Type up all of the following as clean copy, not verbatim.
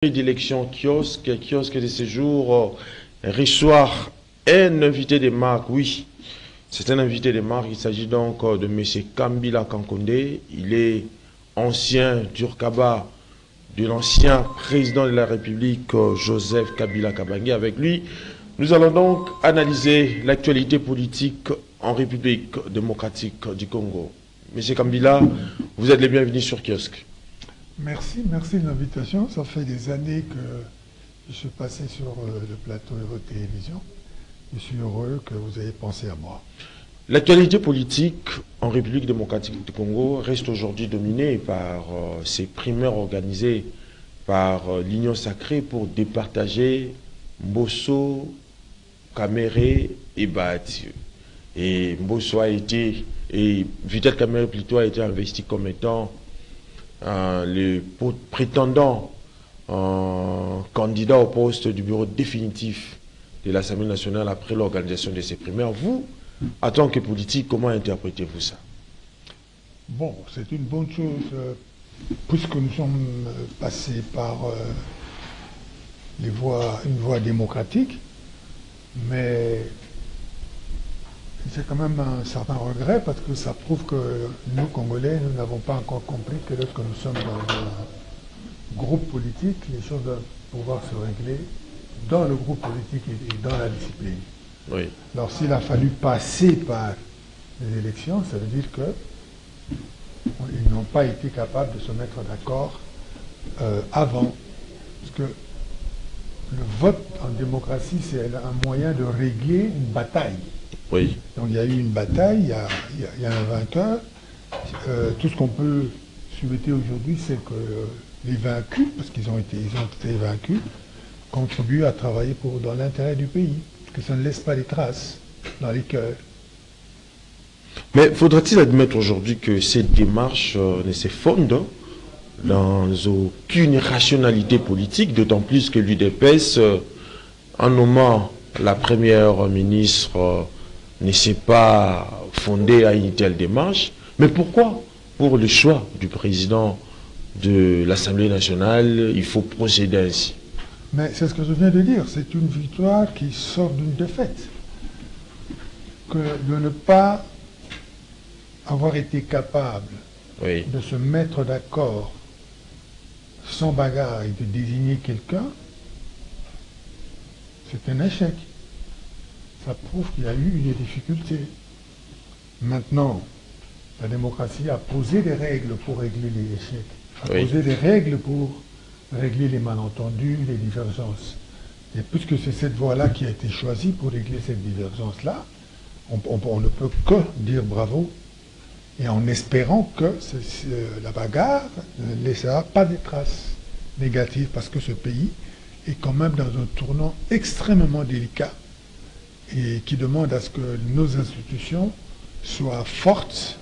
D'élection kiosque de séjour reçoit un invité de marque, oui, c'est un invité de marque, il s'agit donc de M. Kambila Kankonde, il est ancien Durkaba de l'ancien président de la République Joseph Kabila Kabange. Avec lui, nous allons donc analyser l'actualité politique en République démocratique du Congo. M. Kambila, vous êtes les bienvenus sur Kiosque. Merci de l'invitation. Ça fait des années que je suis passé sur le plateau de votre télévision. Je suis heureux que vous ayez pensé à moi. L'actualité politique en République démocratique du Congo reste aujourd'hui dominée par ces primaires organisées par l'Union sacrée pour départager Mbosso, Kamere et Bahati. Et Mbosso a été, et Vital Kamere plutôt a été investi comme étant le prétendant candidat au poste du bureau définitif de l'Assemblée nationale après l'organisation de ces primaires. Vous, en tant que politique, comment interprétez-vous ça? Bon, c'est une bonne chose, puisque nous sommes passés par une voie démocratique, mais c'est quand même un certain regret parce que ça prouve que nous, Congolais, nous n'avons pas encore compris que lorsque nous sommes dans un groupe politique, les choses doivent pouvoir se régler dans le groupe politique et dans la discipline. Oui. Alors s'il a fallu passer par les élections, ça veut dire qu'ils n'ont pas été capables de se mettre d'accord avant. Parce que le vote en démocratie, c'est un moyen de régler une bataille. Oui. Donc il y a eu une bataille, il y a un vainqueur. Tout ce qu'on peut souhaiter aujourd'hui, c'est que les vaincus, parce qu'ils ont été vaincus, contribuent à travailler dans l'intérêt du pays, que ça ne laisse pas les traces dans les cœurs. Mais faudra-t-il admettre aujourd'hui que cette démarche ne se fonde dans aucune rationalité politique, d'autant plus que l'UDPS, en nommant la première ministre, ne s'est pas fondée à une telle démarche. Mais pourquoi, pour le choix du président de l'Assemblée nationale, il faut procéder ainsi? Mais c'est ce que je viens de dire, c'est une victoire qui sort d'une défaite. Que de ne pas avoir été capable de se mettre d'accord sans bagarre et de désigner quelqu'un, c'est un échec. Ça prouve qu'il y a eu des difficultés. Maintenant, la démocratie a posé des règles pour régler les échecs, a posé des règles pour régler les malentendus, les divergences. Et puisque c'est cette voie-là qui a été choisie pour régler cette divergence-là, on ne peut que dire bravo, et en espérant que la bagarre ne laissera pas de traces négatives, parce que ce pays est quand même dans un tournant extrêmement délicat, et qui demande à ce que nos institutions soient fortes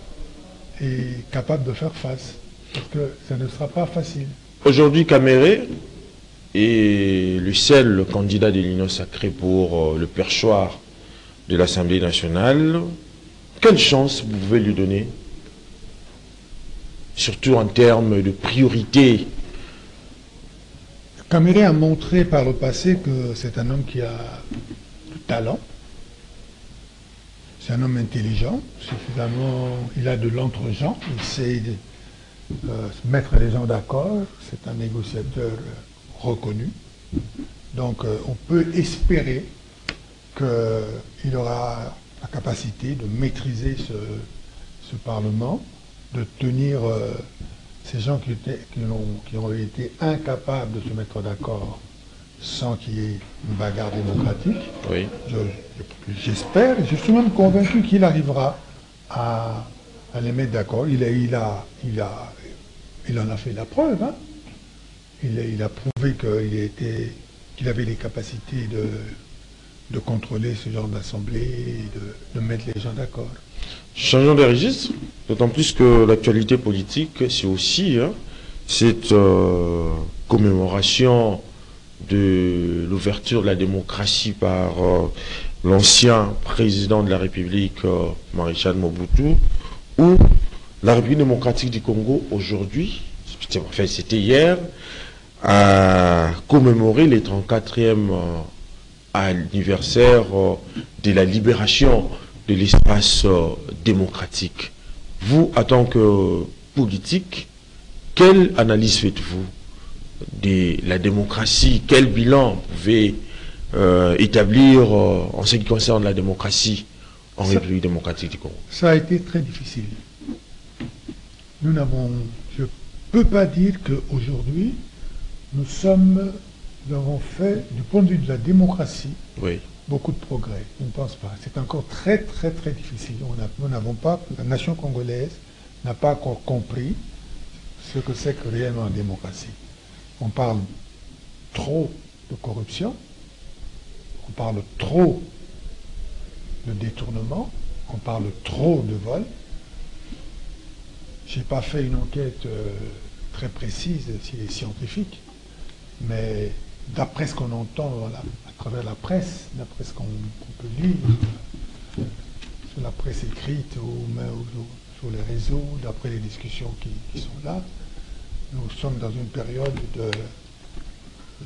et capables de faire face, parce que ça ne sera pas facile. Aujourd'hui, Kamere est le seul candidat de l'Union sacrée pour le perchoir de l'Assemblée nationale. Quelle chance vous pouvez lui donner, surtout en termes de priorité? Kamere a montré par le passé que c'est un homme qui a du talent. C'est un homme intelligent, suffisamment, il a de l'entre-gens, il sait mettre les gens d'accord, c'est un négociateur reconnu. Donc on peut espérer qu'il aura la capacité de maîtriser ce Parlement, de tenir ces gens qui ont été incapables de se mettre d'accord sans qu'il y ait une bagarre démocratique. Oui. J'espère, je suis même convaincu qu'il arrivera à les mettre d'accord. Il en a fait la preuve. Hein. Il a prouvé qu'il avait les capacités de contrôler ce genre d'assemblée et de mettre les gens d'accord. Changeons de registre, d'autant plus que l'actualité politique, c'est aussi cette commémoration de l'ouverture de la démocratie par l'ancien président de la République, Maréchal Mobutu, où la République démocratique du Congo, aujourd'hui, enfin, c'était hier, à commémorer les 34e anniversaire de la libération de l'espace démocratique. Vous, en tant que politique, quelle analyse faites-vous de la démocratie? Quel bilan pouvez établir en ce qui concerne la démocratie en République démocratique du Congo? Ça a été très difficile. Je ne peux pas dire qu'aujourd'hui, nous avons fait, du point de vue de la démocratie, oui, beaucoup de progrès. Je ne pense pas. C'est encore très, très, très difficile. Nous n'avons pas, la nation congolaise n'a pas encore compris ce que c'est que réellement la démocratie. On parle trop de corruption, on parle trop de détournement, on parle trop de vol. Je n'ai pas fait une enquête très précise et scientifique, mais d'après ce qu'on entend à travers la presse, d'après ce qu'on peut lire sur la presse écrite ou sur les réseaux, d'après les discussions qui sont là, nous sommes dans une période de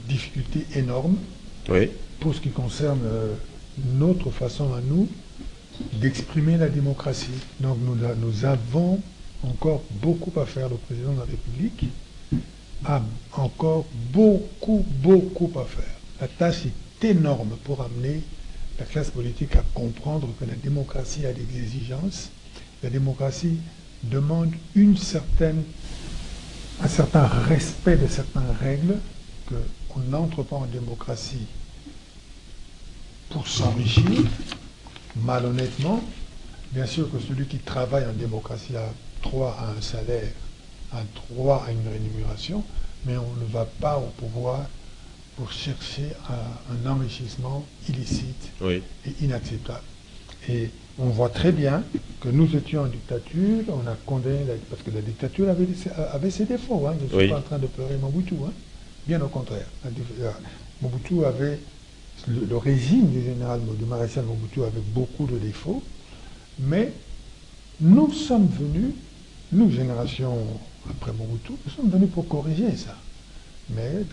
difficultés énormes, oui, pour ce qui concerne notre façon à nous d'exprimer la démocratie. Donc nous avons encore beaucoup à faire. Le président de la République a encore beaucoup, beaucoup à faire. La tâche est énorme pour amener la classe politique à comprendre que la démocratie a des exigences. La démocratie demande un certain respect de certaines règles, qu'on n'entre pas en démocratie pour s'enrichir malhonnêtement. Bien sûr que celui qui travaille en démocratie a droit à un salaire, a droit à une rémunération, mais on ne va pas au pouvoir pour chercher un enrichissement illicite, oui, et inacceptable. Et on voit très bien que nous étions en dictature, on a condamné, parce que la dictature avait ses défauts. Hein. Je ne suis, oui, pas en train de pleurer Mobutu, hein. Bien au contraire. Mobutu avait, le régime du maréchal Mobutu avait beaucoup de défauts, mais nous sommes venus, nous, génération après Mobutu, nous sommes venus pour corriger ça. Mais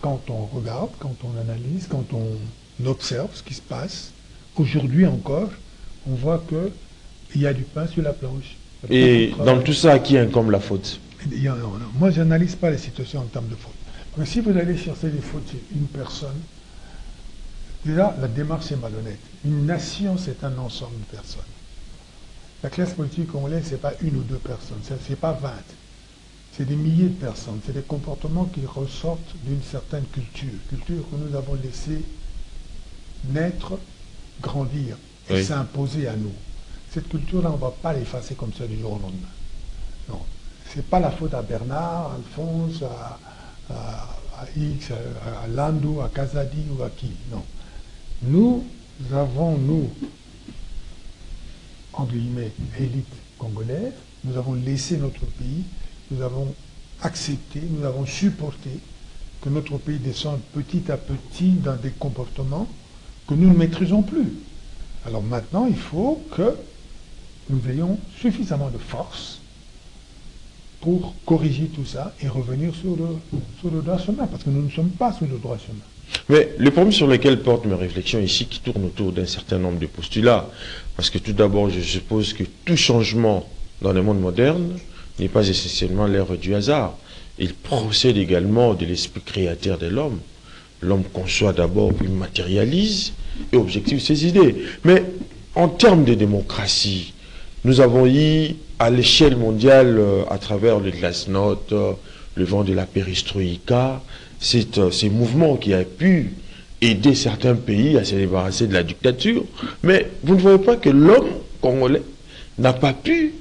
quand on regarde, quand on analyse, quand on observe ce qui se passe, aujourd'hui encore, on voit qu'il y a du pain sur la planche. Et dans tout ça, à qui incombe la faute? Moi, je n'analyse pas les situations en termes de faute. Mais si vous allez chercher des fautes chez une personne, déjà, la démarche est malhonnête. Une nation, c'est un ensemble de personnes. La classe politique congolaise, ce n'est pas une ou deux personnes, ce n'est pas 20. C'est des milliers de personnes. C'est des comportements qui ressortent d'une certaine culture que nous avons laissé naître, grandir et, oui, s'imposer à nous. Cette culture-là, on ne va pas l'effacer comme ça du jour au lendemain. Non. Ce n'est pas la faute à Bernard, à Alphonse, à X, à Landou, à Kazadi ou à qui. Non. Nous avons, entre guillemets, élite congolaise, nous avons laissé notre pays, nous avons accepté, nous avons supporté que notre pays descende petit à petit dans des comportements que nous ne maîtrisons plus. Alors maintenant, il faut que nous ayons suffisamment de force pour corriger tout ça et revenir sur le droit chemin, parce que nous ne sommes pas sur le droit chemin. Mais le problème sur lequel portent mes réflexions ici, qui tourne autour d'un certain nombre de postulats, parce que tout d'abord, je suppose que tout changement dans le monde moderne n'est pas essentiellement l'œuvre du hasard. Il procède également de l'esprit créateur de l'homme. L'homme conçoit d'abord, puis matérialise et objective ses idées. Mais en termes de démocratie, nous avons eu à l'échelle mondiale, à travers le glasnost, le vent de la perestroïka, ces mouvements qui ont pu aider certains pays à se débarrasser de la dictature. Mais vous ne voyez pas que l'homme congolais n'a pas pu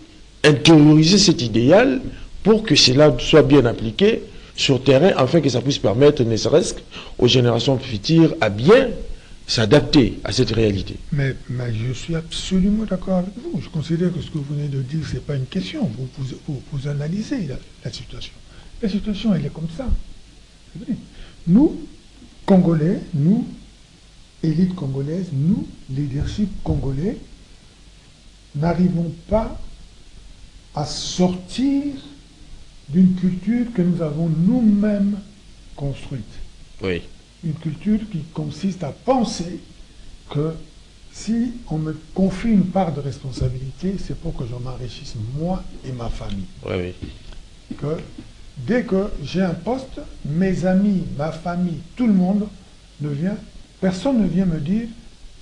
intérioriser cet idéal pour que cela soit bien appliqué sur terrain, afin que ça puisse permettre, ne serait-ce qu'aux générations futures, à bien s'adapter à cette réalité. Mais je suis absolument d'accord avec vous. Je considère que ce que vous venez de dire, ce n'est pas une question. Vous analysez la situation. La situation, elle est comme ça. Nous, Congolais, nous, élite congolaise, nous, leadership congolais, n'arrivons pas à sortir d'une culture que nous avons nous-mêmes construite. Oui. Une culture qui consiste à penser que si on me confie une part de responsabilité, c'est pour que je m'enrichisse moi et ma famille. Oui, oui. Que dès que j'ai un poste, mes amis, ma famille, tout le monde personne ne vient me dire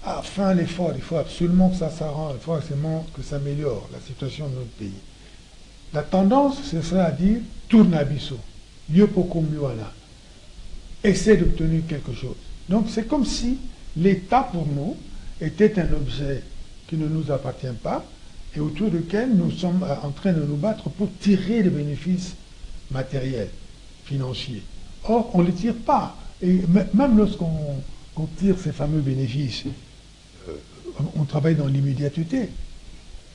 ah, fais un effort, il faut absolument que ça s'arrange, il faut absolument que ça améliore la situation de notre pays. La tendance, ce serait à dire tourne à biseau, yopokombiwana, essaie d'obtenir quelque chose. Donc c'est comme si l'État pour nous était un objet qui ne nous appartient pas et autour duquel nous sommes en train de nous battre pour tirer des bénéfices matériels, financiers. Or, on ne les tire pas. Et même lorsqu'on tire ces fameux bénéfices, on travaille dans l'immédiateté.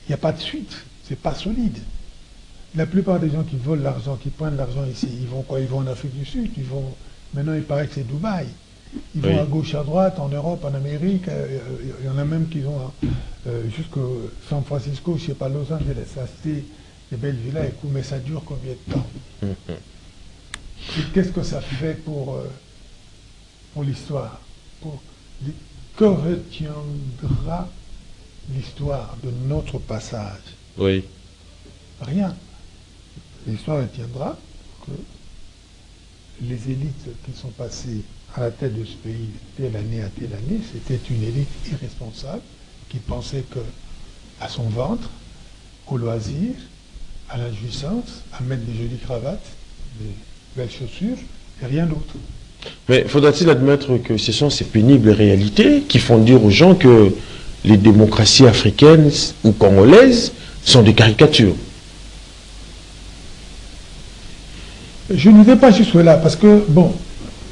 Il n'y a pas de suite. C'est pas solide. La plupart des gens qui volent l'argent, qui prennent l'argent ici, ils vont quoi? Ils vont en Afrique du Sud. Maintenant, il paraît que c'est Dubaï. Ils vont à gauche, à droite, en Europe, en Amérique. Il y en a même qui vont jusqu'à San Francisco, je ne sais pas, Los Angeles, acheter des belles villas. Écoute, mais ça dure combien de temps? Et qu'est-ce que ça fait pour l'histoire? Que retiendra l'histoire de notre passage? Oui. Rien. L'histoire retiendra que les élites qui sont passées à la tête de ce pays telle année à telle année, c'était une élite irresponsable qui pensait que à son ventre, au loisir, à la jouissance, à mettre des jolies cravates, des belles chaussures, et rien d'autre. Mais faudra-t-il admettre que ce sont ces pénibles réalités qui font dire aux gens que les démocraties africaines ou congolaises sont des caricatures? Je ne vais pas jusque-là, parce que, bon,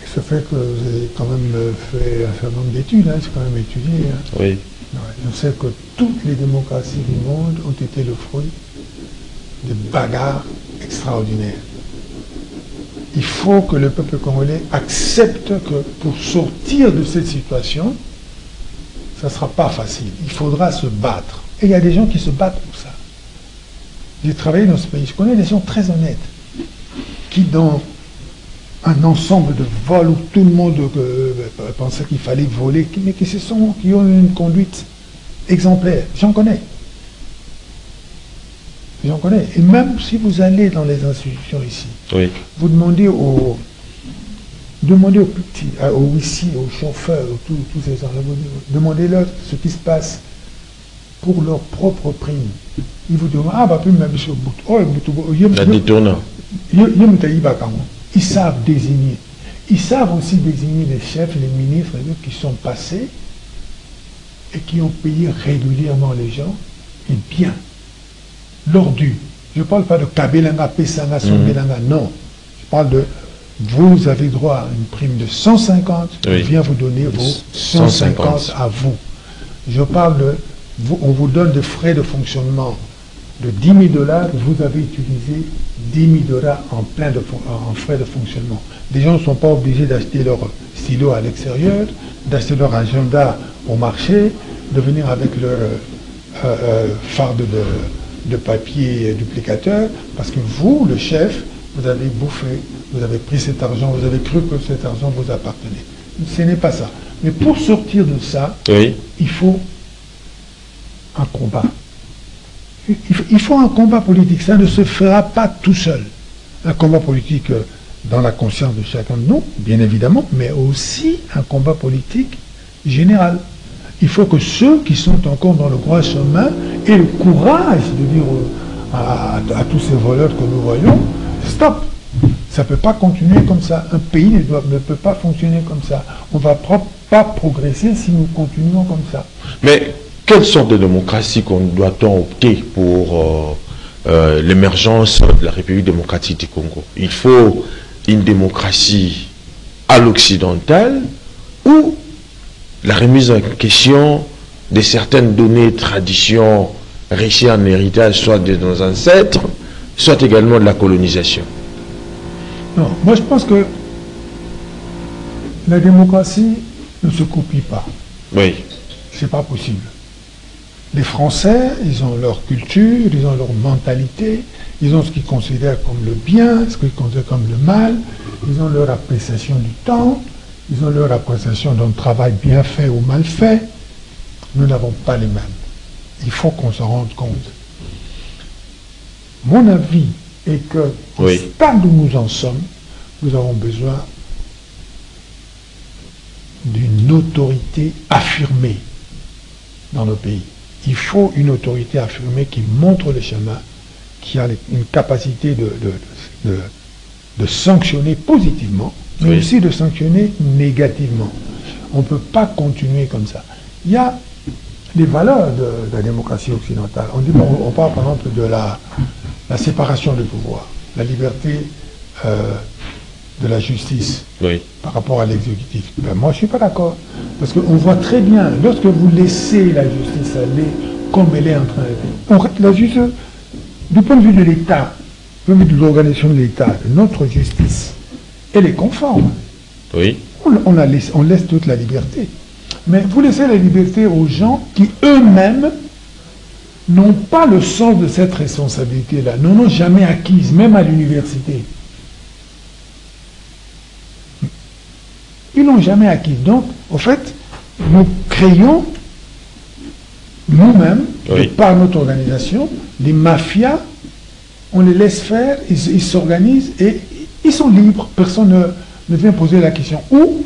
il se fait que j'ai quand même fait un certain nombre d'études, j'ai quand même étudié. Oui. Je sais que toutes les démocraties du monde ont été le fruit de bagarres extraordinaires. Il faut que le peuple congolais accepte que pour sortir de cette situation, ça ne sera pas facile. Il faudra se battre. Et il y a des gens qui se battent pour ça. J'ai travaillé dans ce pays. Je connais des gens très honnêtes qui, dans un ensemble de vols où tout le monde pensait qu'il fallait voler, mais qui ont une conduite exemplaire. J'en connais. J'en connais. Et même si vous allez dans les institutions ici, oui, vous demandez aux plus petits, aux huissiers, aux chauffeurs, tous ces gens-là, demandez-leur ce qui se passe pour leur propre prime. Ils vous demandent, ah, bah, plus même sur la détournant. Ils savent désigner. Ils savent aussi désigner les chefs, les ministres qui sont passés et qui ont payé régulièrement les gens, et bien. L'ordu. Je ne parle pas de Kabelanga, Pesanga, Sombelanga, non. Je parle de vous avez droit à une prime de 150, oui, on vient vous donner vos 150 à vous. Je parle de on vous donne des frais de fonctionnement de 10 000 $, vous avez utilisé 10 000 $ en frais de fonctionnement. Les gens ne sont pas obligés d'acheter leur stylo à l'extérieur, d'acheter leur agenda au marché, de venir avec leur farde de papier duplicateur, parce que vous, le chef, vous avez bouffé, vous avez pris cet argent, vous avez cru que cet argent vous appartenait. Ce n'est pas ça. Mais pour sortir de ça, oui, il faut un combat. Il faut un combat politique. Ça ne se fera pas tout seul. Un combat politique dans la conscience de chacun de nous, bien évidemment, mais aussi un combat politique général. Il faut que ceux qui sont encore dans le droit chemin aient le courage de dire à tous ces voleurs que nous voyons, stop, ça ne peut pas continuer comme ça. Un pays ne peut pas fonctionner comme ça. On ne va pas progresser si nous continuons comme ça. Mais quelle sorte de démocratie doit-on opter pour l'émergence de la République démocratique du Congo? Il faut une démocratie à l'occidentale ou la remise en question de certaines données, traditions riches en héritage, soit de nos ancêtres, soit également de la colonisation? Non, moi je pense que la démocratie ne se copie pas. Oui. C'est pas possible. Les Français, ils ont leur culture, ils ont leur mentalité, ils ont ce qu'ils considèrent comme le bien, ce qu'ils considèrent comme le mal, ils ont leur appréciation du temps, ils ont leur appréciation d'un travail bien fait ou mal fait. Nous n'avons pas les mêmes. Il faut qu'on se rende compte. Mon avis est que, au stade où nous en sommes, nous avons besoin d'une autorité affirmée dans nos pays. Il faut une autorité affirmée qui montre le chemin, qui a une capacité de sanctionner positivement, mais aussi de sanctionner négativement. On ne peut pas continuer comme ça. Il y a les valeurs de la démocratie occidentale. On parle par exemple de la séparation du pouvoir, la liberté de la justice par rapport à l'exécutif. Ben, moi, je ne suis pas d'accord. Parce qu'on voit très bien, lorsque vous laissez la justice aller comme elle est en train de... La justice, du point de vue de l'État, du point de vue de l'organisation de l'État, notre justice, elle est conforme. Oui. On laisse toute la liberté. Mais vous laissez la liberté aux gens qui eux-mêmes n'ont pas le sens de cette responsabilité-là, n'en ont jamais acquise, même à l'université. Ils n'ont jamais acquis. Donc, au fait, nous créons nous-mêmes, par notre organisation, des mafias, on les laisse faire, ils s'organisent et ils sont libres. Personne ne vient poser la question. Ou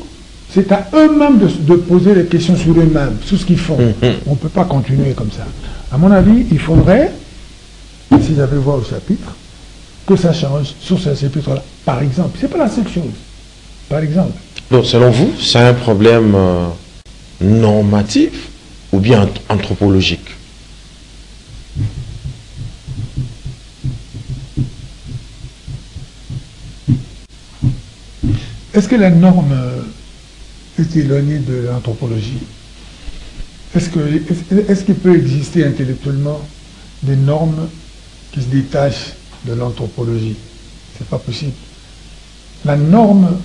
c'est à eux-mêmes de poser les questions sur eux-mêmes, sur ce qu'ils font. On ne peut pas continuer comme ça. À mon avis, il faudrait, si j'avais voir au chapitre, que ça change sur ce chapitre-là. Par exemple, c'est pas la seule chose. Par exemple. Donc, selon vous, c'est un problème normatif ou bien anthropologique? Est-ce que la norme est éloignée de l'anthropologie? Est-ce qu'il peut exister intellectuellement des normes qui se détachent de l'anthropologie? C'est pas possible. La norme,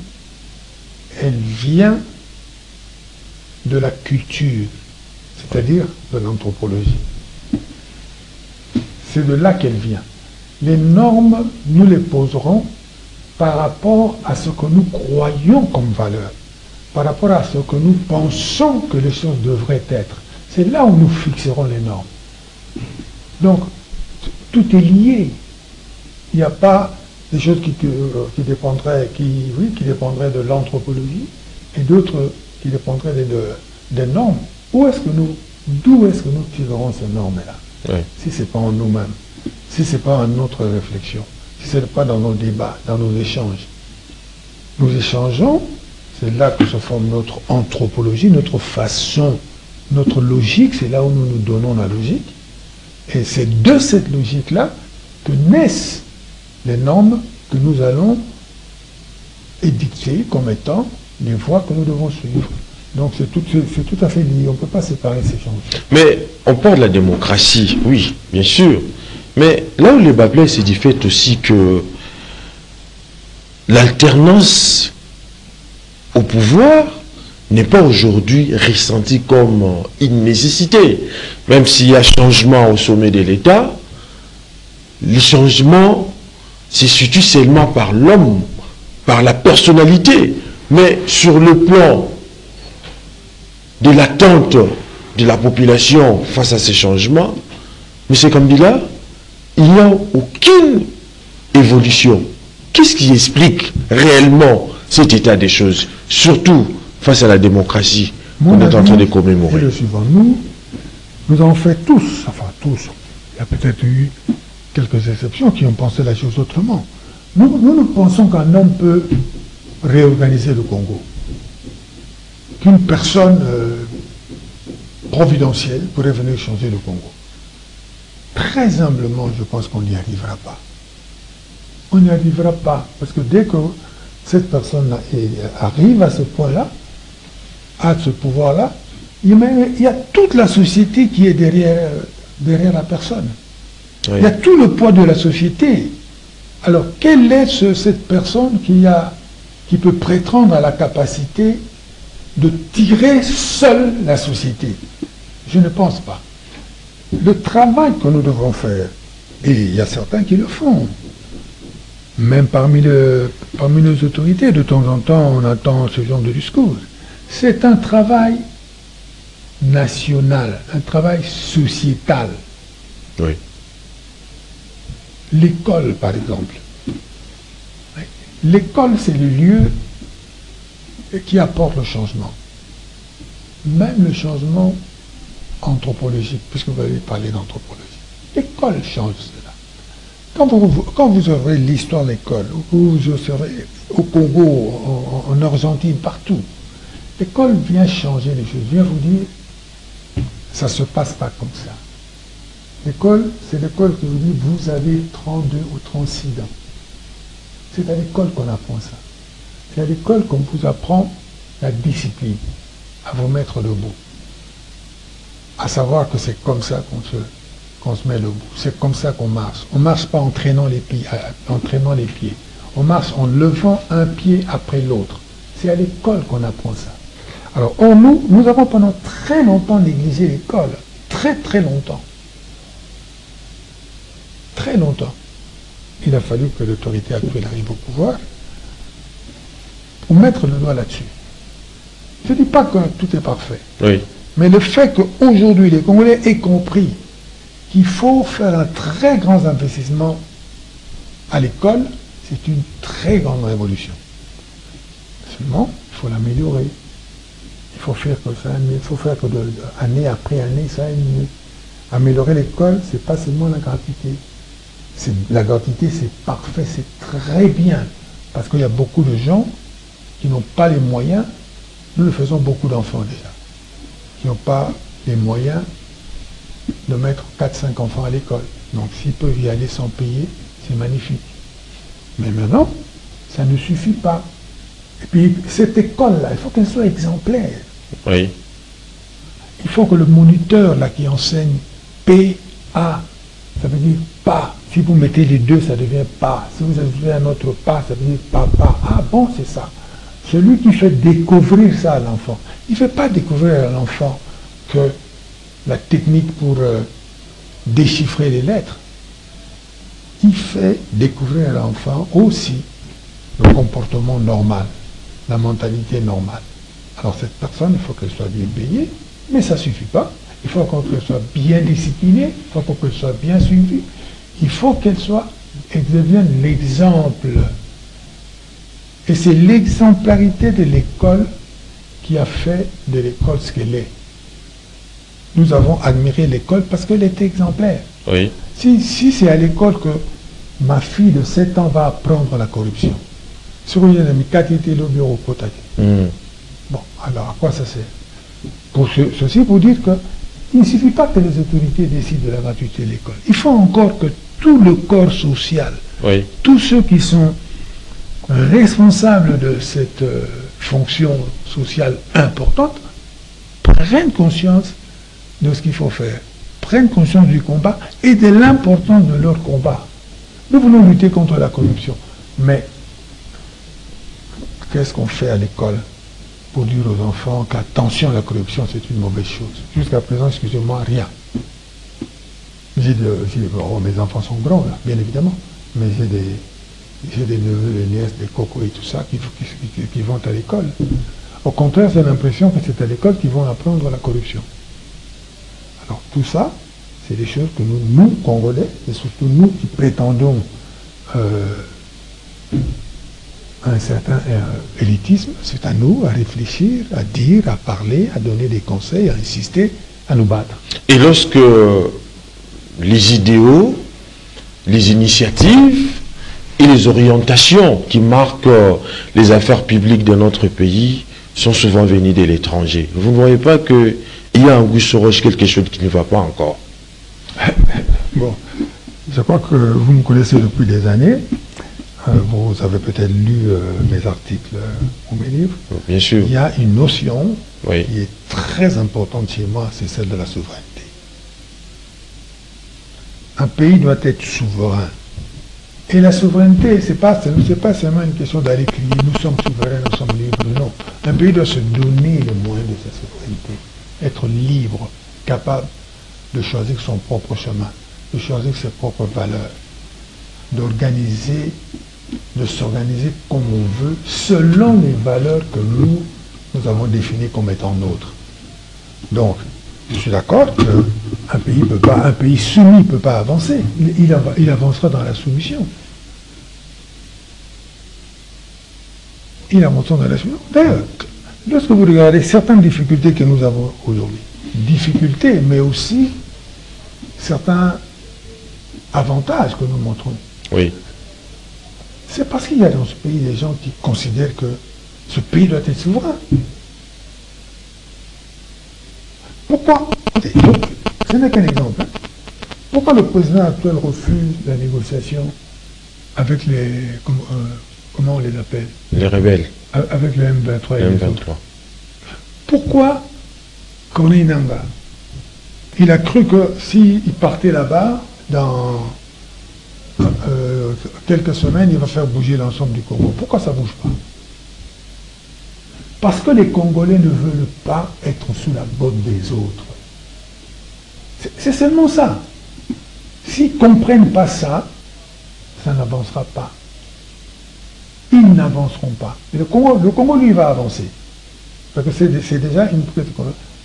elle vient de la culture, c'est-à-dire de l'anthropologie. C'est de là qu'elle vient. Les normes, nous les poserons par rapport à ce que nous croyons comme valeur, par rapport à ce que nous pensons que les choses devraient être. C'est là où nous fixerons les normes. Donc, tout est lié. Il n'y a pas des choses qui dépendraient de l'anthropologie et d'autres qui dépendraient des normes. D'où est-ce que nous tirerons ces normes-là? Si ce n'est pas en nous-mêmes, si ce n'est pas en notre réflexion, si ce n'est pas dans nos débats, dans nos échanges. Nous échangeons, c'est là que se forme notre anthropologie, notre façon, notre logique, c'est là où nous nous donnons la logique. Et c'est de cette logique-là que naissent les normes que nous allons édicter comme étant les voies que nous devons suivre. Donc c'est tout à fait lié, on ne peut pas séparer ces choses. Mais on parle de la démocratie, oui, bien sûr. Mais là où le bas blesse, c'est du fait aussi que l'alternance au pouvoir n'est pas aujourd'hui ressentie comme une nécessité. Même s'il y a changement au sommet de l'État, le changement se situe seulement par l'homme, par la personnalité. Mais sur le plan de l'attente de la population face à ces changements, M. Kambila, il n'y a aucune évolution. Qu'est-ce qui explique réellement cet état des choses, surtout face à la démocratie qu'on est en train de commémorer? C'est le suivant. Nous avons fait tous, enfin tous, il y a peut-être eu quelques exceptions qui ont pensé la chose autrement. Nous pensons qu'un homme peut réorganiser le Congo, qu'une personne providentielle pourrait venir changer le Congo. Très humblement, je pense qu'on n'y arrivera pas. On n'y arrivera pas, parce que dès que cette personne arrive à ce point-là, à ce pouvoir-là, il y a toute la société qui est derrière la personne. Oui. Il y a tout le poids de la société. Alors, quelle est cette personne qui peut prétendre à la capacité de tirer seule la société? Je ne pense pas. le travail que nous devons faire, et il y a certains qui le font, même parmi les autorités, de temps en temps, on entend ce genre de discours. C'est un travail national, un travail sociétal. Oui. L'école, par exemple. L'école, c'est le lieu qui apporte le changement. Même le changement anthropologique, puisque vous avez parlé d'anthropologie. L'école change cela. Quand vous ouvrez l'histoire de l'école, ou vous serez au Congo, en Argentine, partout, l'école vient changer les choses, vient vous dire, ça ne se passe pas comme ça. L'école, c'est l'école qui vous dit, vous avez 32 ou 36 ans. C'est à l'école qu'on apprend ça. C'est à l'école qu'on vous apprend la discipline, à vous mettre debout. À savoir que c'est comme ça qu'on se met debout. C'est comme ça qu'on marche. On ne marche pas en traînant les pieds. On marche en levant un pied après l'autre. C'est à l'école qu'on apprend ça. Alors, nous avons pendant très longtemps négligé l'école. Très, très longtemps. Très longtemps. Il a fallu que l'autorité actuelle arrive au pouvoir pour mettre le doigt là-dessus. Je ne dis pas que tout est parfait. Oui. Mais le fait qu'aujourd'hui, les Congolais aient compris qu'il faut faire un très grand investissement à l'école, c'est une très grande révolution. Seulement, il faut l'améliorer. Il faut faire que ça, il faut faire que année après année, ça aille mieux. Améliorer l'école, c'est pas seulement la gratuité. La gratuité, c'est parfait, c'est très bien. Parce qu'il y a beaucoup de gens qui n'ont pas les moyens. Nous le faisons beaucoup d'enfants déjà. Qui n'ont pas les moyens de mettre 4-5 enfants à l'école. Donc s'ils peuvent y aller sans payer, c'est magnifique. Mais maintenant, ça ne suffit pas. Et puis cette école-là, il faut qu'elle soit exemplaire. Oui. Il faut que le moniteur là qui enseigne P-A, ça veut dire pas. Si vous mettez les deux, ça devient pas. Si vous ajoutez un autre pas, ça veut dire papa. Ah bon, c'est ça. Celui qui fait découvrir ça à l'enfant, il ne fait pas découvrir à l'enfant que la technique pour déchiffrer les lettres. Il fait découvrir à l'enfant aussi le comportement normal, la mentalité normale. Alors cette personne, il faut qu'elle soit bien payée, mais ça ne suffit pas. Il faut qu'elle soit bien disciplinée, il faut qu'elle soit bien suivie. Il faut qu'elle devienne l'exemple. Et c'est l'exemplarité de l'école qui a fait de l'école ce qu'elle est. Nous avons admiré l'école parce qu'elle était exemplaire. Oui. Si c'est à l'école que ma fille de 7 ans va apprendre la corruption, bon, alors à quoi ça sert? Ceci pour dire qu'il ne suffit pas que les autorités décident de la gratuité de l'école. Il faut encore que tout le corps social, Oui. tous ceux qui sont responsables de cette fonction sociale importante, prennent conscience de ce qu'il faut faire, prennent conscience du combat et de l'importance de leur combat. Nous voulons lutter contre la corruption, mais qu'est-ce qu'on fait à l'école pour dire aux enfants qu'attention, la corruption c'est une mauvaise chose? Jusqu'à présent, excusez-moi, rien. Mes enfants sont grands, là, bien évidemment, mais j'ai des neveux, des nièces, des cocos et tout ça qui vont à l'école. Au contraire, j'ai l'impression que c'est à l'école qu'ils vont apprendre la corruption. Alors tout ça, c'est des choses que nous, Congolais, et surtout nous qui prétendons un certain élitisme, c'est à nous à réfléchir, à dire, à parler, à donner des conseils, à insister, à nous battre. Et lorsque les idéaux, les initiatives et les orientations qui marquent les affaires publiques de notre pays sont souvent venues de l'étranger, vous ne voyez pas qu'il y a en Goussoroche quelque chose qui ne va pas encore? Bon, je crois que vous me connaissez depuis des années. Vous avez peut-être lu mes articles ou mes livres. Bien sûr. Il y a une notion Oui. qui est très importante chez moi, c'est celle de la souveraineté. Un pays doit être souverain. Et la souveraineté, c'est pas seulement une question d'aller crier « nous sommes souverains, nous sommes libres ». Non. Un pays doit se donner les moyens de sa souveraineté. Être libre, capable de choisir son propre chemin, de choisir ses propres valeurs, d'organiser, de s'organiser comme on veut, selon les valeurs que nous avons définies comme étant nôtres. Donc, je suis d'accord qu'un pays peut pas, un pays soumis ne peut pas avancer. Il avancera dans la soumission. Il avancera dans la soumission. D'ailleurs, lorsque vous regardez certaines difficultés que nous avons aujourd'hui, difficultés, mais aussi certains avantages que nous montrons. Oui. C'est parce qu'il y a dans ce pays des gens qui considèrent que ce pays doit être souverain. Pourquoi? Ce n'est qu'un exemple. Pourquoi le président actuel refuse la négociation avec les... comment on les appelle? Les rebelles. Avec le M23 et Le les M23. autres. Pourquoi Corneille Nangaa, il a cru que s'il partait là-bas, dans quelques semaines, il va faire bouger l'ensemble du Congo. Pourquoi ça ne bouge pas? Parce que les Congolais ne veulent pas être sous la botte des autres. C'est seulement ça. S'ils ne comprennent pas ça, ça n'avancera pas. Ils n'avanceront pas. Et le Congo, lui, va avancer. Parce que c'est déjà une...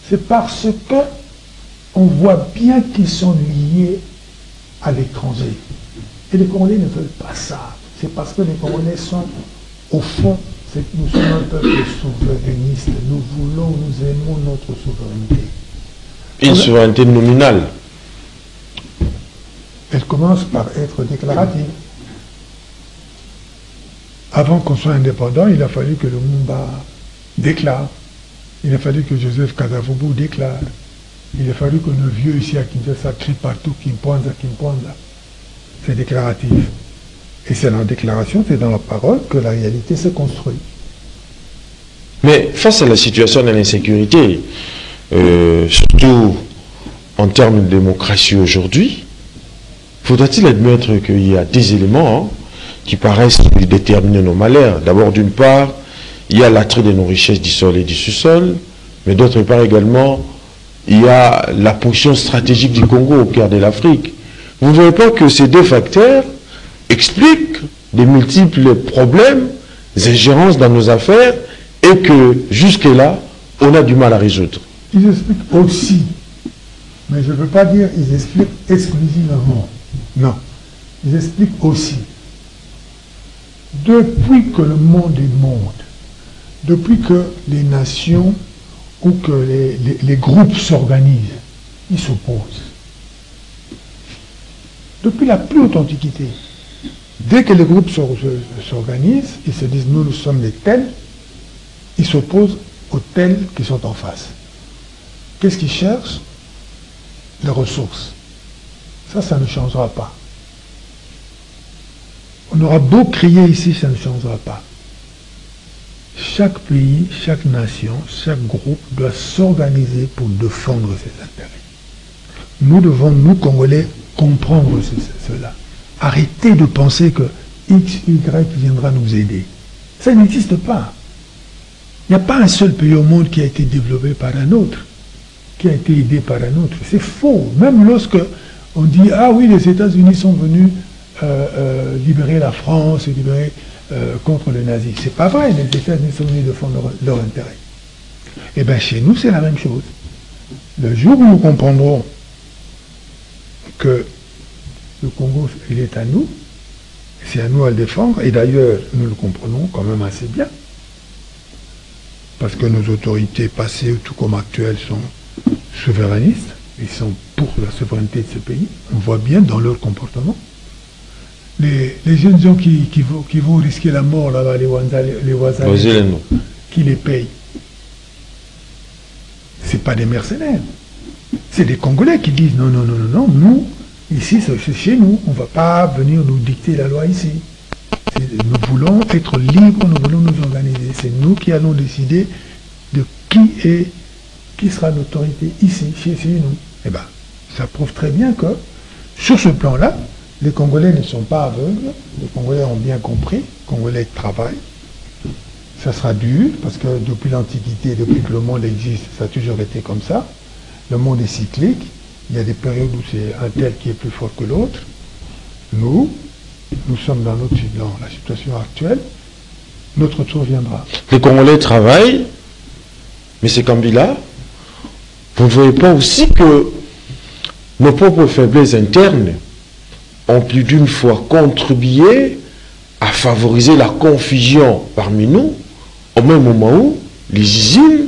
C'est parce que on voit bien qu'ils sont liés à l'étranger. Et les Congolais ne veulent pas ça. C'est parce que les Congolais sont, au fond, nous sommes un peuple souverainiste. Nous voulons, nous aimons notre souveraineté. Une souveraineté nominale. Elle commence par être déclarative. Avant qu'on soit indépendant, il a fallu que le Mumba déclare. Il a fallu que Joseph Kasavubu déclare. Il a fallu que nos vieux ici à Kinshasa crient partout Kimpanza, Kimpanza. C'est déclaratif. Et c'est dans la déclaration, c'est dans la parole que la réalité se construit. Mais face à la situation de l'insécurité, surtout en termes de démocratie aujourd'hui, faudra-t-il admettre qu'il y a des éléments qui paraissent déterminer nos malheurs. D'abord, d'une part, il y a l'attrait de nos richesses du sol et du sous-sol, mais d'autre part également, il y a la position stratégique du Congo au cœur de l'Afrique. Vous ne voyez pas que ces deux facteurs expliquent des multiples problèmes, des ingérences dans nos affaires, et que jusque-là, on a du mal à résoudre. Ils expliquent aussi, mais je ne veux pas dire ils expliquent exclusivement. Non, ils expliquent aussi. Depuis que le monde est monde, depuis que les nations ou que les groupes s'organisent, ils s'opposent. Depuis la plus haute antiquité, dès que les groupes s'organisent, ils se disent nous sommes les tels, ils s'opposent aux tels qui sont en face. Qu'est-ce qu'ils cherchent? Les ressources. Ça ne changera pas. On aura beau crier ici, ça ne changera pas. Chaque pays, chaque nation, chaque groupe doit s'organiser pour défendre ses intérêts. Nous devons, nous Congolais, comprendre cela. Arrêtez de penser que X, Y viendra nous aider. Ça n'existe pas. Il n'y a pas un seul pays au monde qui a été développé par un autre, qui a été aidé par un autre. C'est faux. Même lorsque on dit, ah oui, les États-Unis sont venus libérer la France et libérer contre le nazisme. C'est pas vrai, les États-Unis sont venus défendre leur intérêt. Et bien chez nous, c'est la même chose. Le jour où nous comprendrons que le Congo, il est à nous, c'est à nous à le défendre, et d'ailleurs, nous le comprenons quand même assez bien, parce que nos autorités passées, tout comme actuelles, sont souverainistes, ils sont pour la souveraineté de ce pays, on voit bien dans leur comportement. Les jeunes gens qui vont risquer la mort là-bas, les voisins, qui les payent, c'est pas des mercenaires. C'est des Congolais qui disent non, non, non, non, non, nous, ici, c'est chez nous, on ne va pas venir nous dicter la loi ici. Nous voulons être libres, nous voulons nous organiser. C'est nous qui allons décider de qui sera l'autorité ici, chez nous. Eh bien, ça prouve très bien que, sur ce plan-là, les Congolais ne sont pas aveugles, les Congolais ont bien compris, les Congolais travaillent. Ça sera dur, parce que depuis l'Antiquité, depuis que le monde existe, ça a toujours été comme ça. Le monde est cyclique, il y a des périodes où c'est un tel qui est plus fort que l'autre. Nous sommes dans la situation actuelle. Notre tour viendra. Les Congolais travaillent, mais c'est Kabila. Vous ne voyez pas aussi que nos propres faiblesses internes ont plus d'une fois contribué à favoriser la confusion parmi nous, au même moment où les usines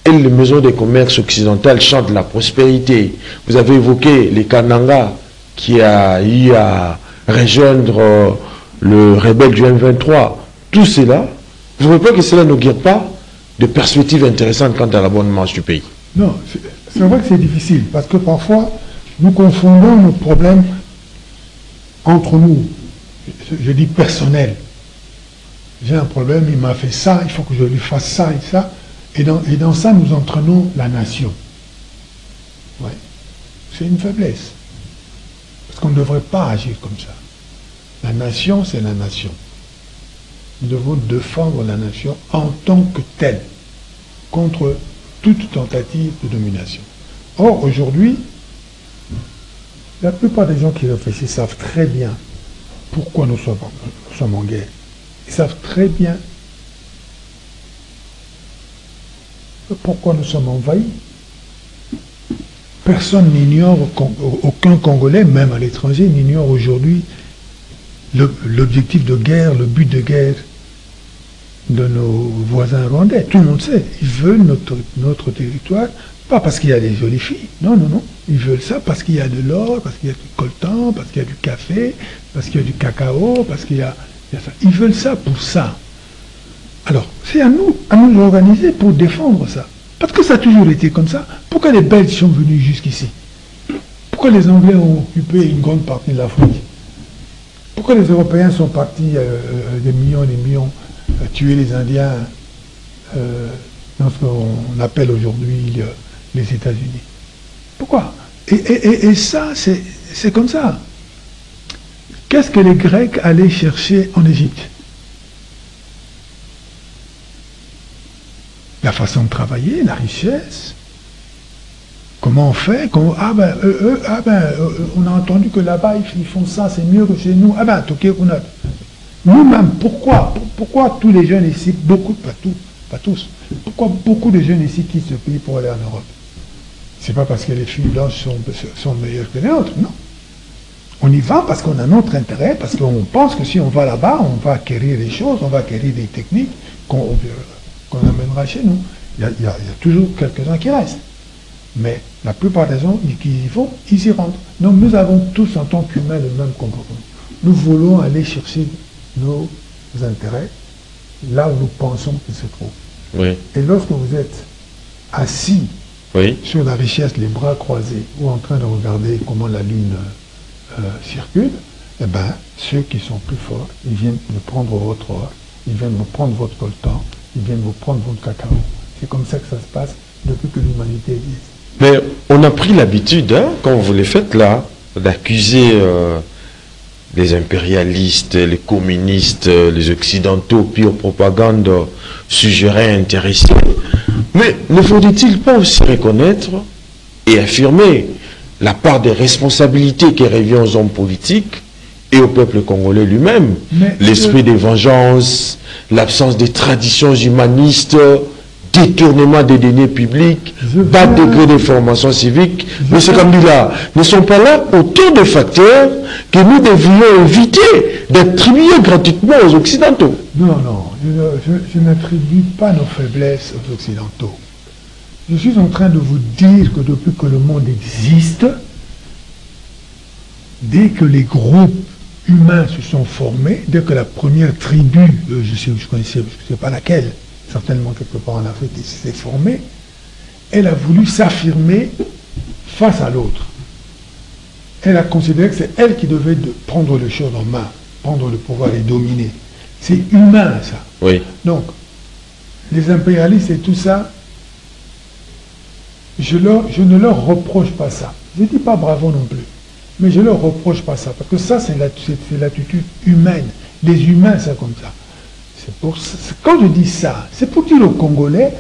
et les maisons de commerce occidentales chantent la prospérité. Vous avez évoqué les Kananga qui a eu à rejoindre le rebelle du M23. Tout cela, vous ne voyez pas que cela ne guère pas de perspectives intéressantes quant à la bonne marche du pays? Non, c'est vrai que c'est difficile, parce que parfois, nous confondons nos problèmes entre nous. Je dis personnel. J'ai un problème, il m'a fait ça, il faut que je lui fasse ça et ça. Et dans ça, nous entraînons la nation. Ouais. C'est une faiblesse. Parce qu'on ne devrait pas agir comme ça. La nation, c'est la nation. Nous devons défendre la nation en tant que telle, contre toute tentative de domination. Or, aujourd'hui, la plupart des gens qui réfléchissent savent très bien pourquoi nous sommes en guerre. Ils savent très bien pourquoi nous sommes envahis. Personne n'ignore, aucun Congolais, même à l'étranger, n'ignore aujourd'hui l'objectif de guerre, le but de guerre de nos voisins rwandais. Tout le monde sait. Ils veulent notre territoire, pas parce qu'il y a des jolies filles. Non, non, non. Ils veulent ça parce qu'il y a de l'or, parce qu'il y a du coltan, parce qu'il y a du café, parce qu'il y a du cacao, parce qu'il y a ça. Ils veulent ça pour ça. Alors, c'est à nous organiser pour défendre ça. Parce que ça a toujours été comme ça. Pourquoi les Belges sont venus jusqu'ici? Pourquoi les Anglais ont occupé une grande partie de l'Afrique? Pourquoi les Européens sont partis des millions tuer les Indiens dans ce qu'on appelle aujourd'hui les États-Unis? Pourquoi? Et ça, c'est comme ça. Qu'est-ce que les Grecs allaient chercher en Égypte? La façon de travailler, la richesse. Comment on fait? On a entendu que là-bas, ils font ça, c'est mieux que chez nous. Nous-mêmes, pourquoi tous les jeunes ici, beaucoup, pas tous, pourquoi beaucoup de jeunes ici quittent ce pays pour aller en Europe? C'est pas parce que les filles blanches sont meilleures que les autres, non. On y va parce qu'on a notre intérêt, parce qu'on pense que si on va là-bas, on va acquérir des choses, on va acquérir des techniques qu'on amènera chez nous. Il y a toujours quelques-uns qui restent. Mais la plupart des gens qui y vont, ils y rentrent. Donc nous avons tous en tant qu'humains le même comportement. Nous voulons aller chercher nos intérêts là où nous pensons qu'ils se trouvent. Oui. Et lorsque vous êtes assis sur la richesse, les bras croisés, ou en train de regarder comment la Lune circule, eh bien, ceux qui sont plus forts, ils viennent de prendre votre or, ils viennent vous prendre votre coltan, ils viennent vous prendre votre cacao. C'est comme ça que ça se passe depuis que l'humanité existe. Mais on a pris l'habitude, quand vous les faites là, d'accuser les impérialistes, les communistes, les occidentaux, pure propagande, suggérés, intéressés. Mais ne faudrait-il pas aussi reconnaître et affirmer la part des responsabilités qui revient aux hommes politiques et au peuple congolais lui-même? L'esprit de vengeance, l'absence des traditions humanistes, détournement des deniers publics, bas degré de formation civique. M. Kabila ne sont pas là autant de facteurs que nous devrions éviter d'attribuer gratuitement aux Occidentaux. Non, non, je n'attribue pas nos faiblesses aux Occidentaux. Je suis en train de vous dire que depuis que le monde existe, dès que les groupes humains se sont formés, dès que la première tribu, je connaissais, je ne sais pas laquelle, certainement quelque part en Afrique, qui s'est formée, elle a voulu s'affirmer face à l'autre. Elle a considéré que c'est elle qui devait prendre les choses en main, prendre le pouvoir et dominer. C'est humain, ça. Oui. Donc, les impérialistes et tout ça, je ne leur reproche pas ça. Je ne dis pas bravo non plus. Mais je ne leur reproche pas ça. Parce que ça, c'est l'attitude humaine. Les humains, c'est comme ça. Quand je dis ça, c'est pour dire aux Congolais,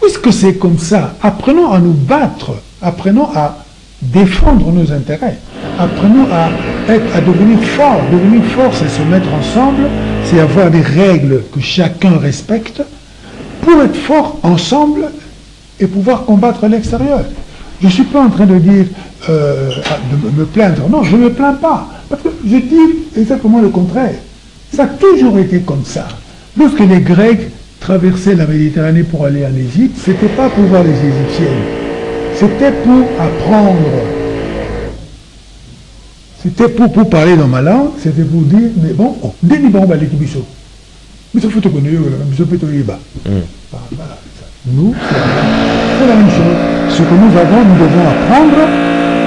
puisque c'est comme ça, apprenons à nous battre, apprenons à défendre nos intérêts. Apprenons à devenir fort. Devenir fort, c'est se mettre ensemble, c'est avoir des règles que chacun respecte pour être fort ensemble et pouvoir combattre l'extérieur. Je ne suis pas en train de dire, de me plaindre. Non, je ne me plains pas. Parce que je dis exactement le contraire. Ça a toujours été comme ça. Lorsque les Grecs traversaient la Méditerranée pour aller en Égypte, ce n'était pas pour voir les Égyptiennes. C'était pour apprendre. C'était pour parler dans ma langue, c'était pour dire, mais bon, dès bon, bah, l'équipe biso. Mais ça faut te connaître, biso peut te liba. Voilà. Nous, c'est la même chose. Ce que nous avons, nous devons apprendre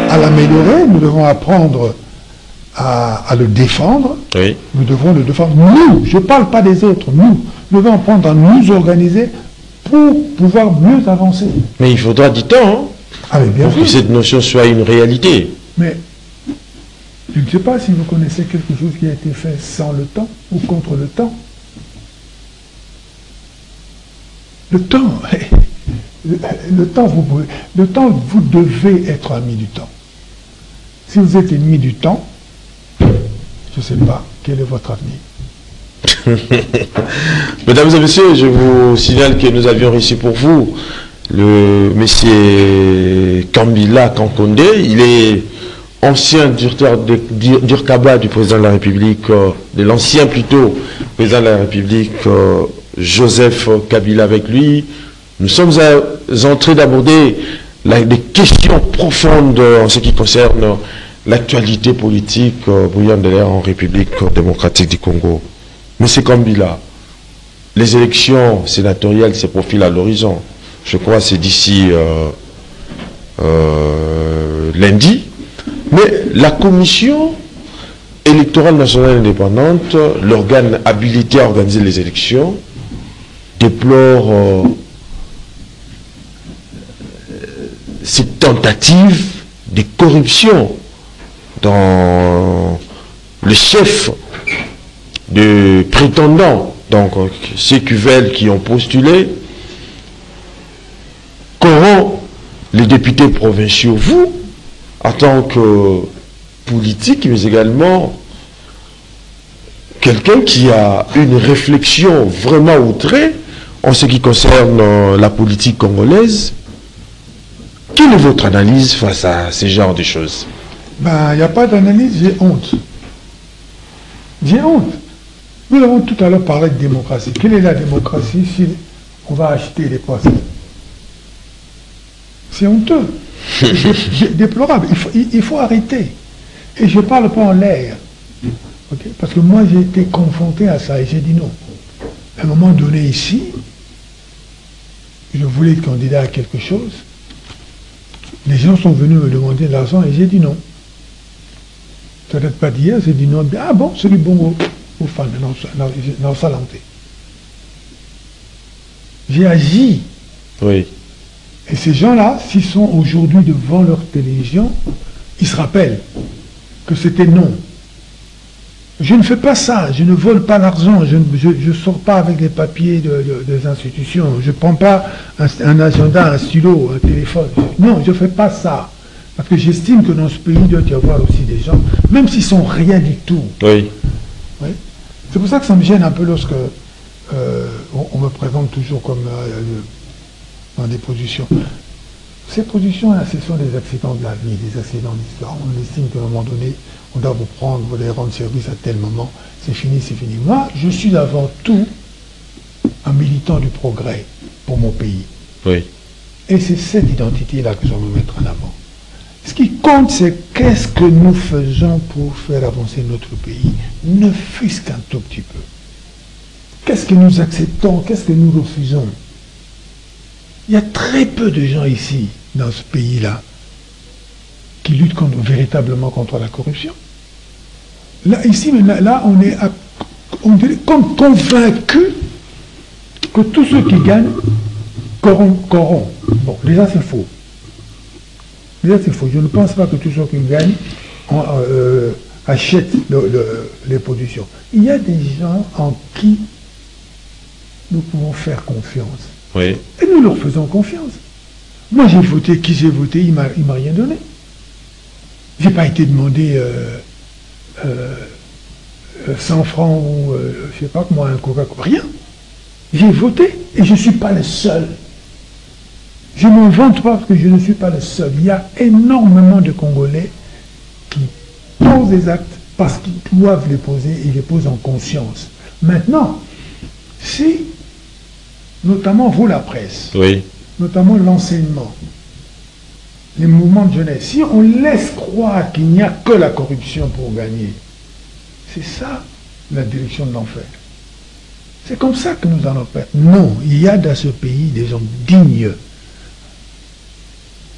à l'améliorer, nous devons apprendre à le défendre. Oui. Nous devons le défendre. Nous, je ne parle pas des autres, nous devons apprendre à nous organiser pour pouvoir mieux avancer. Mais il faudra du temps bien pour que cette notion soit une réalité. Mais je ne sais pas si vous connaissez quelque chose qui a été fait sans le temps ou contre le temps. Le temps, le temps, vous devez être ami du temps. Si vous êtes ennemi du temps, je ne sais pas quel est votre avenir. Mesdames et messieurs, je vous signale que nous avions reçu pour vous le monsieur Kambila Kankonde. Il est ancien directeur d'Urkaba du président de la République, de l'ancien plutôt président de la République, Joseph Kabila avec lui. Nous sommes en train d'aborder des questions profondes en ce qui concerne l'actualité politique bouillante de l'air en République démocratique du Congo. Monsieur Kambila, les élections sénatoriales se profilent à l'horizon. Je crois que c'est d'ici lundi. Mais la Commission électorale nationale indépendante, l'organe habilité à organiser les élections, déplore cette tentative de corruption dans le chef de prétendants, donc ces QVL qui ont postulé, qu'auront les députés provinciaux, vous, en tant que politique, mais également quelqu'un qui a une réflexion vraiment outrée en ce qui concerne la politique congolaise. Quelle est votre analyse face à ce genre de choses? Il n'y a pas d'analyse, j'ai honte. J'ai honte. Nous avons tout à l'heure parlé de démocratie. Quelle est la démocratie si on va acheter des postes? C'est honteux. C'est déplorable. Il faut arrêter. Et je ne parle pas en l'air. Okay? Parce que moi, j'ai été confronté à ça et j'ai dit non. À un moment donné ici, je voulais être candidat à quelque chose. Les gens sont venus me demander de l'argent et j'ai dit non. Ça date pas d'hier, j'ai dit non. Ah bon, c'est du bongo. Aux femmes, non, ça l'enté. J'ai agi. Oui. Et ces gens-là, s'ils sont aujourd'hui devant leur télévision, ils se rappellent que c'était non. Je ne fais pas ça, je ne vole pas l'argent, je ne sors pas avec les papiers des institutions, je ne prends pas un agenda, un stylo, un téléphone. Non, je ne fais pas ça. Parce que j'estime que dans ce pays, il doit y avoir aussi des gens, même s'ils sont rien du tout. Oui. Oui. C'est pour ça que ça me gêne un peu lorsque on me présente toujours comme dans des positions. Ces positions-là, ce sont des accidents de la vie, des accidents d'histoire. On estime qu'à un moment donné, on doit vous prendre, vous allez rendre service à tel moment, c'est fini, c'est fini. Moi, je suis avant tout un militant du progrès pour mon pays. Oui. Et c'est cette identité-là que je dois me mettre en avant. Ce qui compte, c'est qu'est-ce que nous faisons pour faire avancer notre pays, ne fût-ce qu'un tout petit peu. Qu'est-ce que nous acceptons, qu'est-ce que nous refusons? Il y a très peu de gens ici, dans ce pays-là, qui luttent véritablement contre la corruption. Là, ici, là, on est comme convaincus que tous ceux qui gagnent corrompent. Bon, déjà c'est faux. Déjà c'est faux. Je ne pense pas que tous ceux qui gagnent achètent les positions. Il y a des gens en qui nous pouvons faire confiance. Oui. Et nous leur faisons confiance. Moi j'ai voté, qui j'ai voté, il m'a rien donné. J'ai pas été demandé 100 francs ou je sais pas comment un Coca-Cola. Rien. J'ai voté et je ne suis pas le seul. Je ne me vante pas parce que je ne suis pas le seul. Il y a énormément de Congolais qui posent des actes parce qu'ils doivent les poser et les posent en conscience. Maintenant, si, notamment vous la presse, Oui. notamment l'enseignement, les mouvements de jeunesse, si on laisse croire qu'il n'y a que la corruption pour gagner, c'est ça la direction de l'enfer. C'est comme ça que nous allons perdre. Non, il y a dans ce pays des gens dignes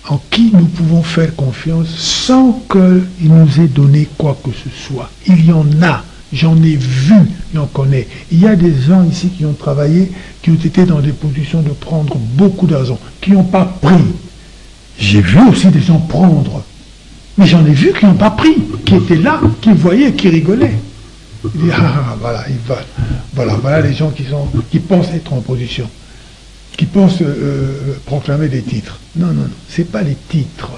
en qui nous pouvons faire confiance sans qu'il nous ait donné quoi que ce soit. Il y en a, j'en ai vu, j'en connais. Il y a des gens ici qui ont travaillé, qui ont été dans des positions de prendre beaucoup d'argent, qui n'ont pas pris. J'ai vu aussi des gens prendre, mais j'en ai vu qui n'ont pas pris, qui étaient là, qui voyaient, qui rigolaient. Il dit, voilà, voilà les gens qui pensent être en position, qui pensent proclamer des titres. Non, ce n'est pas les titres.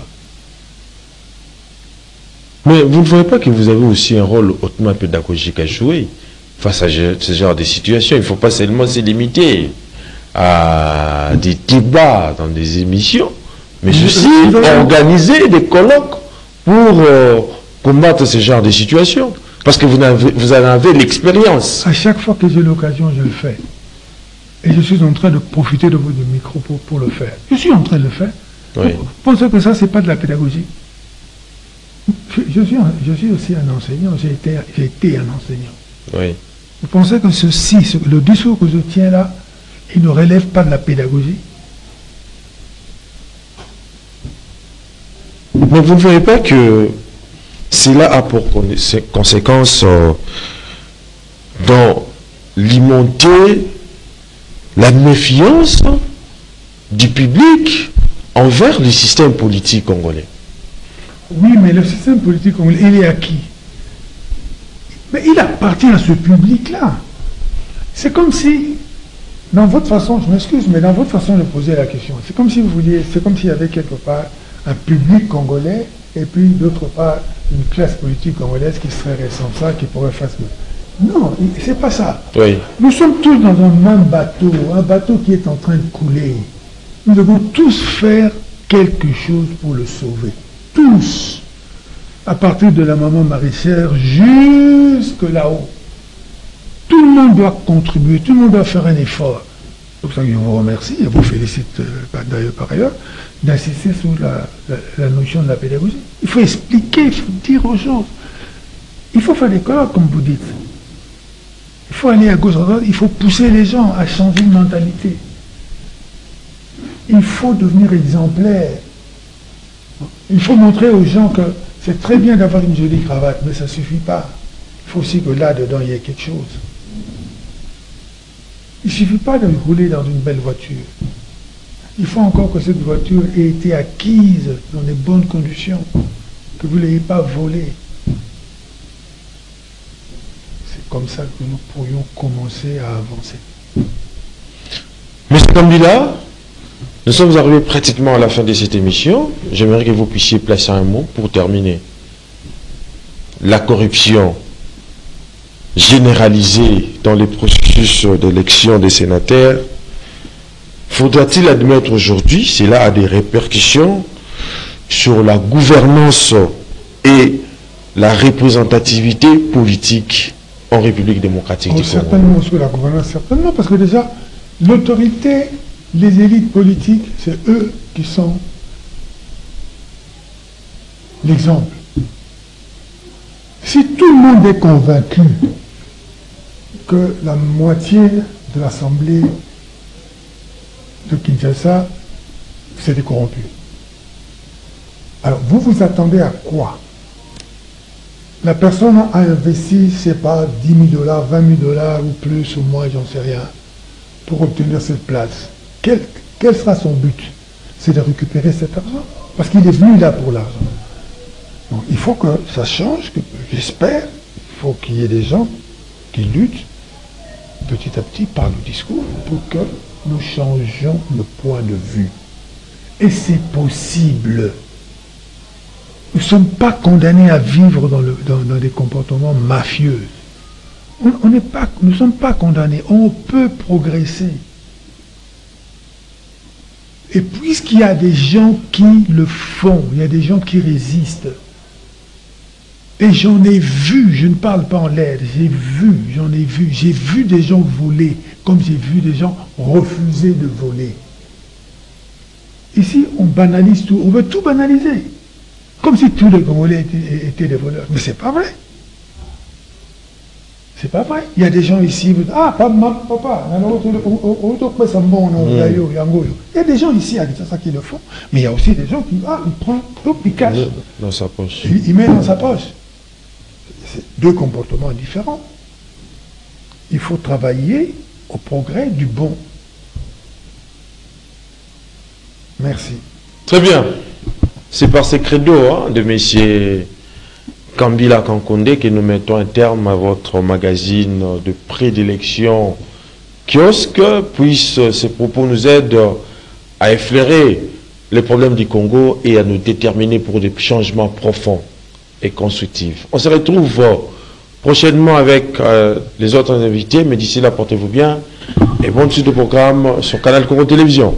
Mais vous ne voyez pas que vous avez aussi un rôle hautement pédagogique à jouer face à ce genre de situation. Il ne faut pas seulement se limiter à des débats dans des émissions, mais aussi organiser des colloques pour combattre ce genre de situation. Parce que vous en avez l'expérience. À chaque fois que j'ai l'occasion, je le fais. Et je suis en train de profiter de votre micro pour le faire. Je suis en train de le faire. Oui. Vous pensez que ça, ce n'est pas de la pédagogie? Je suis aussi un enseignant. J'ai été un enseignant. Oui. Vous pensez que le discours que je tiens là, il ne relève pas de la pédagogie? Mais vous ne voyez pas que cela a pour conséquence dans l'alimenter la méfiance du public envers le système politique congolais. Oui, mais le système politique congolais, il est à qui? Mais il appartient à ce public-là. C'est comme si, dans votre façon, je m'excuse, mais dans votre façon de poser la question, c'est comme si vous vouliez, c'est comme s'il y avait quelque part un public congolais et puis d'autre part une classe politique congolaise qui serait responsable, qui pourrait faire ce que... Non, c'est pas ça. Oui. Nous sommes tous dans un même bateau, un bateau qui est en train de couler. Nous devons tous faire quelque chose pour le sauver. Tous. À partir de la maman maraîchère jusque là-haut. Tout le monde doit contribuer, tout le monde doit faire un effort. C'est pour ça que je vous remercie et vous félicite d'ailleurs par ailleurs d'insister sur la notion de la pédagogie. Il faut expliquer, il faut dire aux gens. Il faut faire des colloques, comme vous dites. Il faut aller à gauche, à droite, il faut pousser les gens à changer de mentalité. Il faut devenir exemplaire. Il faut montrer aux gens que c'est très bien d'avoir une jolie cravate, mais ça ne suffit pas. Il faut aussi que là-dedans, il y ait quelque chose. Il ne suffit pas de rouler dans une belle voiture. Il faut encore que cette voiture ait été acquise dans de bonnes conditions, que vous ne l'ayez pas volée. C'est comme ça que nous pourrions commencer à avancer. Monsieur Kambila, nous sommes arrivés pratiquement à la fin de cette émission. J'aimerais que vous puissiez placer un mot pour terminer. La corruption généralisée dans les processus d'élection des sénateurs, faudra-t-il admettre aujourd'hui, cela a des répercussions sur la gouvernance et la représentativité politique en République démocratique du Congo? Certainement sur la gouvernance, certainement, parce que déjà, l'autorité, les élites politiques, c'est eux qui sont l'exemple. Si tout le monde est convaincu que la moitié de l'Assemblée de Kinshasa, c'est des corrompus, alors vous vous attendez à quoi? La personne a investi, je ne sais pas, 10 000 $, 20 000 $ ou plus ou moins, j'en sais rien, pour obtenir cette place. Quel sera son but? C'est de récupérer cet argent. Parce qu'il est venu là pour l'argent. Donc il faut que ça change, j'espère. Il faut qu'il y ait des gens qui luttent petit à petit par le discours pour que nous changions le point de vue. Et c'est possible. Nous ne sommes pas condamnés à vivre dans des comportements mafieux. Nous ne sommes pas condamnés. On peut progresser. Et puisqu'il y a des gens qui le font, il y a des gens qui résistent, et j'en ai vu, je ne parle pas en l'air, j'ai vu des gens voler, comme j'ai vu des gens refuser de voler. Ici, on banalise tout, on veut tout banaliser, comme si tous les Congolais étaient des voleurs. Mais c'est pas vrai. C'est pas vrai. Il y a des gens ici, vous dites, ah, papa, il y a des gens ici à Kinshasa qui le font, mais il y a aussi des gens qui, il prend, il cache. Dans sa poche. Il met dans sa poche. C'est deux comportements différents. Il faut travailler au progrès du bon. Merci. Très bien. C'est par ces credos de messieurs Kambila Kankonde que nous mettons un terme à votre magazine de prédilection Kiosque, puisse ces propos nous aident à effleurer les problèmes du Congo et à nous déterminer pour des changements profonds et constructifs. On se retrouve prochainement avec les autres invités, mais d'ici là, portez-vous bien et bonne suite de programme sur Canal Congo Télévision.